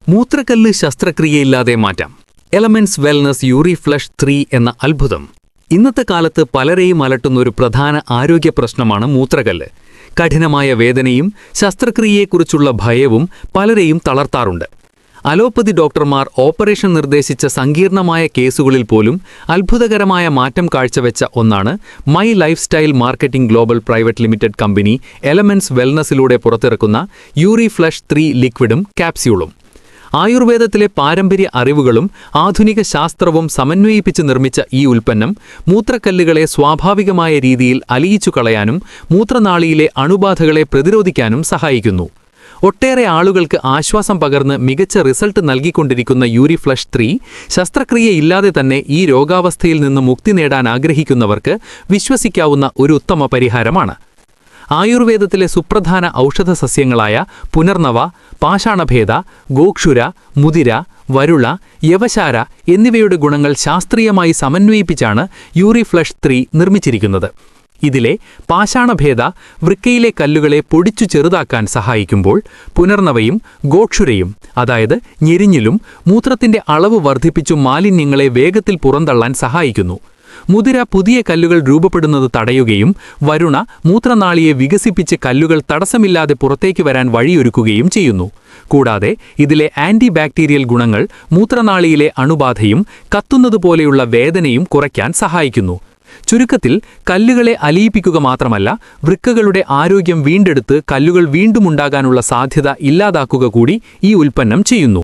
മൂത്രക്കല്ല് ശസ്ത്രക്രിയയില്ലാതെ മാറ്റാം. Elements wellness Yuri flush 3 എന്ന അത്ഭുതം. ഇന്നത്തെ കാലത്ത് പലരെയും അലട്ടുന്ന ഒരു പ്രധാന ആരോഗ്യ പ്രശ്നമാണ് മൂത്രക്കല്ല്. കഠിനമായ വേദനയും ശസ്ത്രക്രിയയെക്കുറിച്ചുള്ള ഭയവും പലരെയും തളർത്താറുണ്ട്. അലോപ്പതി ഡോക്ടർമാർ ഓപ്പറേഷൻ നിർദ്ദേശിച്ച സങ്കീർണമായ കേസുകളിൽ പോലും അത്ഭുതകരമായ മാറ്റം കാഴ്ചവെച്ച ഒന്നാണ് my lifestyle marketing global private limited company elements വെൽനസിലൂടെ പുറത്തിറക്കുന്ന യൂറി ഫ്ലഷ് 3 ലിക്വിഡും ക്യാപ്സ്യൂളും. ആയുർവേദത്തിലെ പാരമ്പര്യ അറിവുകളും ആധുനിക ശാസ്ത്രവും സമന്വയിപ്പിച്ച് നിർമ്മിച്ച ഈ ഉൽപ്പന്നം മൂത്രക്കല്ലുകളെ സ്വാഭാവികമായ രീതിയിൽ അലിയിച്ചു കളയാനും മൂത്രനാളിയിലെ അണുബാധകളെ പ്രതിരോധിക്കാനും സഹായിക്കുന്നു. ഒട്ടേറെ ആളുകൾക്ക് ആശ്വാസം പകർന്ന് മികച്ച റിസൾട്ട് നൽകിക്കൊണ്ടിരിക്കുന്ന യൂറി ഫ്ലഷ് 3 ശസ്ത്രക്രിയയില്ലാതെ തന്നെ ഈ രോഗാവസ്ഥയിൽ നിന്ന് മുക്തി നേടാൻ ആഗ്രഹിക്കുന്നവർക്ക് വിശ്വസിക്കാവുന്ന ഒരു ഉത്തമ പരിഹാരമാണ്. ആയുർവേദത്തിലെ സുപ്രധാന ഔഷധസസ്യങ്ങളായ പുനർനവ, പാഷാണഭേദ, ഗോക്ഷുര, മുതിര, വരുള, യവശാര എന്നിവയുടെ ഗുണങ്ങൾ ശാസ്ത്രീയമായി സമന്വയിപ്പിച്ചാണ് യൂറി ഫ്ലഷ് 3 നിർമ്മിച്ചിരിക്കുന്നത്. ഇതിലെ പാഷാണഭേദ വൃക്കയിലെ കല്ലുകളെ പൊടിച്ചു ചെറുതാക്കാൻ സഹായിക്കുമ്പോൾ പുനർനവയും ഗോക്ഷുരയും, അതായത് ഞെരിഞ്ഞിലും, മൂത്രത്തിന്റെ അളവ് വർദ്ധിപ്പിച്ചു മാലിന്യങ്ങളെ വേഗത്തിൽ പുറന്തള്ളാൻ സഹായിക്കുന്നു. മുതിര പുതിയ കല്ലുകൾ രൂപപ്പെടുന്നത് തടയുകയും വരുണ മൂത്രനാളിയെ വികസിപ്പിച്ച് കല്ലുകൾ തടസ്സമില്ലാതെ പുറത്തേക്ക് വരാൻ വഴിയൊരുക്കുകയും ചെയ്യുന്നു. കൂടാതെ ഇതിലെ ആന്റി ബാക്ടീരിയൽ ഗുണങ്ങൾ മൂത്രനാളിയിലെ അണുബാധയും കത്തുന്നതുപോലെയുള്ള വേദനയും കുറയ്ക്കാൻ സഹായിക്കുന്നു. ചുരുക്കത്തിൽ കല്ലുകളെ അലിയിപ്പിക്കുക മാത്രമല്ല, വൃക്കകളുടെ ആരോഗ്യം വീണ്ടെടുത്ത് കല്ലുകൾ വീണ്ടും ഉണ്ടാകാനുള്ള സാധ്യത ഇല്ലാതാക്കുക കൂടി ഈ ഉൽപ്പന്നം ചെയ്യുന്നു.